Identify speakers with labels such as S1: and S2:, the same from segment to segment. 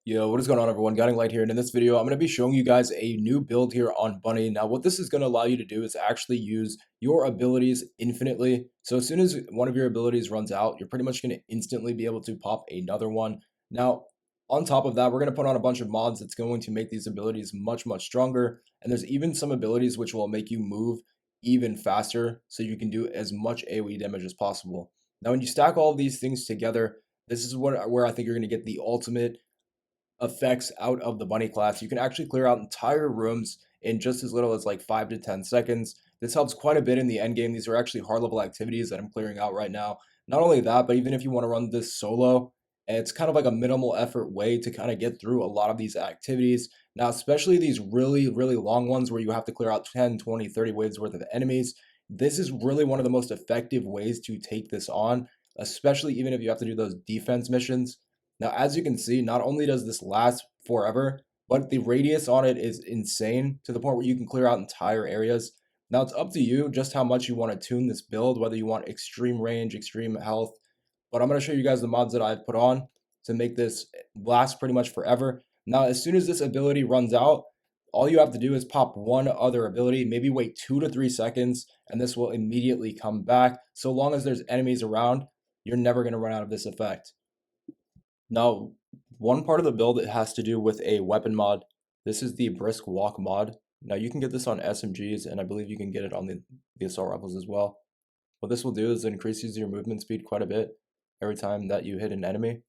S1: Yo, what is going on everyone? Guiding Light here, and in this video, I'm going to be showing you guys a new build here on Bunny. Now, what this is going to allow you to do is actually use your abilities infinitely. So as soon as one of your abilities runs out, you're pretty much going to instantly be able to pop another one. Now, on top of that, we're going to put on a bunch of mods that's going to make these abilities much, much stronger. And there's even some abilities which will make you move even faster so you can do as much AoE damage as possible. Now, when you stack all of these things together, this is where I think you're going to get the ultimate effects out of the bunny class. You can actually clear out entire rooms in just as little as like 5 to 10 seconds. This helps quite a bit in the end game. These are actually hard level activities that I'm clearing out right now. Not only that, but even if you want to run this solo, it's kind of like a minimal effort way to kind of get through a lot of these activities. Now, especially these really, really long ones where you have to clear out 10, 20, 30 waves worth of enemies. This is really one of the most effective ways to take this on, especially even if you have to do those defense missions. Now, as you can see, not only does this last forever, but the radius on it is insane to the point where you can clear out entire areas. Now, it's up to you just how much you want to tune this build, whether you want extreme range, extreme health. But I'm going to show you guys the mods that I've put on to make this last pretty much forever. Now, as soon as this ability runs out, all you have to do is pop one other ability, maybe wait 2 to 3 seconds, and this will immediately come back. So long as there's enemies around, you're never going to run out of this effect. Now, one part of the build it has to do with a weapon mod. This is the brisk walk mod. Now you can get this on SMGs, and I believe you can get it on the assault rifles as well. What this will do is it increases your movement speed quite a bit every time that you hit an enemy.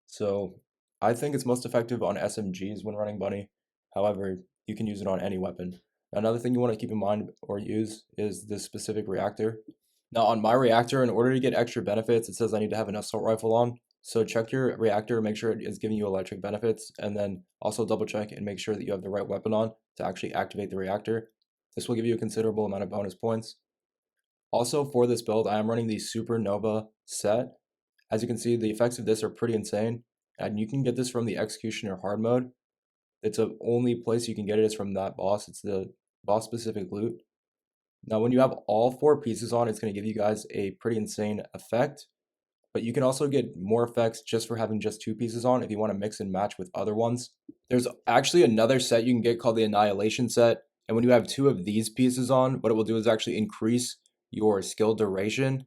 S1: So I think it's most effective on SMGs when running Bunny. However, you can use it on any weapon. Another thing you want to keep in mind or use is this specific reactor. Now on my reactor, in order to get extra benefits, it says I need to have an assault rifle on. So check your reactor, make sure it is giving you electric benefits, and then also double check and make sure that you have the right weapon on to actually activate the reactor. This will give you a considerable amount of bonus points. Also for this build, I am running the Supernova set. As you can see, the effects of this are pretty insane, and you can get this from the Executioner hard mode. It's the only place you can get it is from that boss. It's the boss specific loot. Now, when you have all 4 pieces on, it's going to give you guys a pretty insane effect. But you can also get more effects just for having just 2 pieces on if you want to mix and match with other ones. There's actually another set you can get called the Annihilation set. And when you have 2 of these pieces on, what it will do is actually increase your skill duration.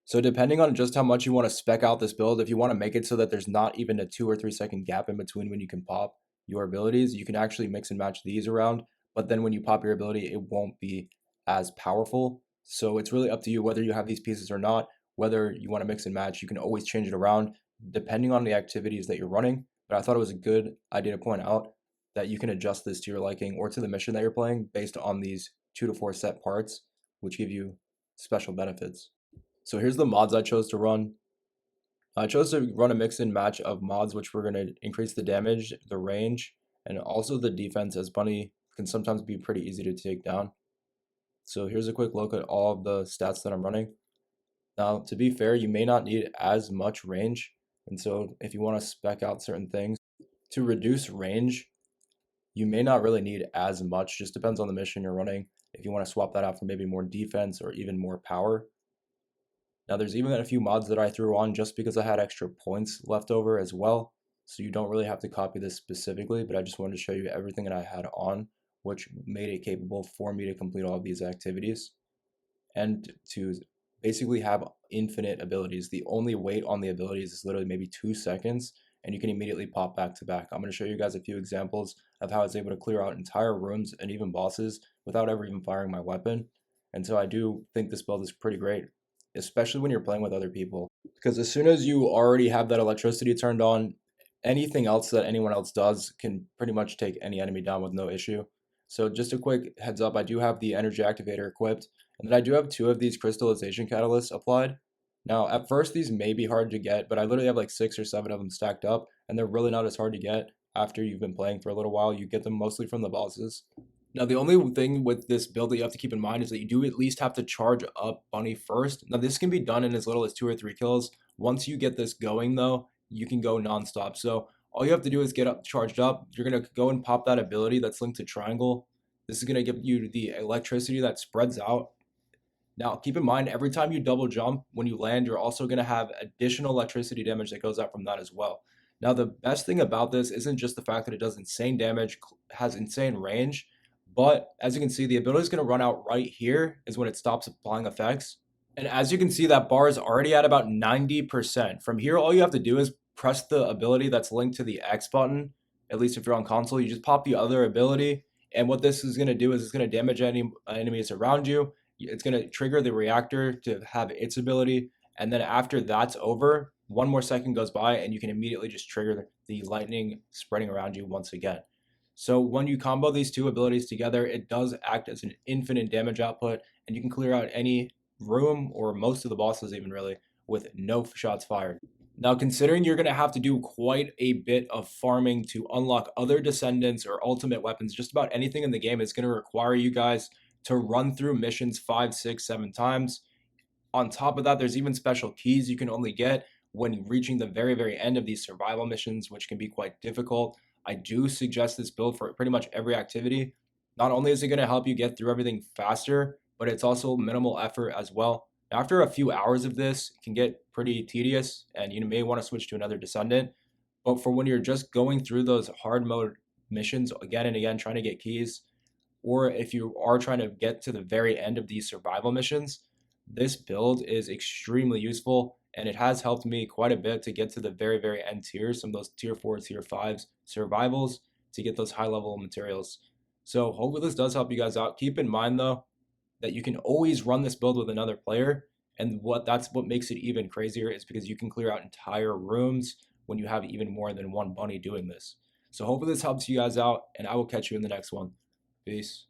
S1: So depending on just how much you want to spec out this build, if you want to make it so that there's not even a 2 or 3 second gap in between when you can pop your abilities, you can actually mix and match these around. But then when you pop your ability, it won't be as powerful. So it's really up to you whether you have these pieces or not, whether you want to mix and match. You can always change it around depending on the activities that you're running. But I thought it was a good idea to point out that you can adjust this to your liking or to the mission that you're playing based on these 2 to 4 set parts, which give you special benefits. So here's the mods I chose to run. I chose to run a mix and match of mods which were going to increase the damage, the range, and also the defense, as Bunny can sometimes be pretty easy to take down. So here's a quick look at all of the stats that I'm running. Now, to be fair, you may not need as much range, and so if you want to spec out certain things, to reduce range, you may not really need as much, just depends on the mission you're running. If you want to swap that out for maybe more defense or even more power. Now there's even a few mods that I threw on just because I had extra points left over as well. So you don't really have to copy this specifically, but I just wanted to show you everything that I had on, which made it capable for me to complete all of these activities and to basically have infinite abilities. The only wait on the abilities is literally maybe 2 seconds, and you can immediately pop back to back. I'm going to show you guys a few examples of how I was able to clear out entire rooms and even bosses without ever even firing my weapon. And so I do think this build is pretty great, especially when you're playing with other people. Because as soon as you already have that electricity turned on, anything else that anyone else does can pretty much take any enemy down with no issue. So just a quick heads up, I do have the energy activator equipped, and then I do have 2 of these crystallization catalysts applied. Now, at first, these may be hard to get, but I literally have like 6 or 7 of them stacked up, and they're really not as hard to get after you've been playing for a little while. You get them mostly from the bosses. Now, the only thing with this build that you have to keep in mind is that you do at least have to charge up Bunny first. Now, this can be done in as little as 2 or 3 kills. Once you get this going, though, you can go nonstop. So all you have to do is get up charged up. You're going to go and pop that ability that's linked to triangle. This is going to give you the electricity that spreads out. Now, keep in mind, every time you double jump, when you land, you're also going to have additional electricity damage that goes out from that as well. Now, the best thing about this isn't just the fact that it does insane damage, has insane range, but as you can see, the ability is going to run out right here is when it stops applying effects. And as you can see, that bar is already at about 90%. From here, all you have to do is press the ability that's linked to the X button. At least if you're on console, you just pop the other ability. And what this is going to do is it's going to damage any enemies around you. It's going to trigger the reactor to have its ability. And then after that's over, one more second goes by and you can immediately just trigger the lightning spreading around you once again. So when you combo these two abilities together, it does act as an infinite damage output, and you can clear out any room or most of the bosses even really with no shots fired. Now, considering you're going to have to do quite a bit of farming to unlock other descendants or ultimate weapons, just about anything in the game is going to require you guys to run through missions 5, 6, 7 times. On top of that, there's even special keys you can only get when reaching the very, very end of these survival missions, which can be quite difficult. I do suggest this build for pretty much every activity. Not only is it going to help you get through everything faster, but it's also minimal effort as well. After a few hours of this, it can get pretty tedious, and you may want to switch to another descendant. But for when you're just going through those hard mode missions again and again, trying to get keys, or if you are trying to get to the very end of these survival missions, this build is extremely useful and it has helped me quite a bit to get to the very, very end tiers, some of those tier 4, tier 5 survivals to get those high level materials. So hopefully this does help you guys out. Keep in mind though that you can always run this build with another player, and that's what makes it even crazier is because you can clear out entire rooms when you have even more than one bunny doing this. So hopefully this helps you guys out, and I will catch you in the next one. Peace.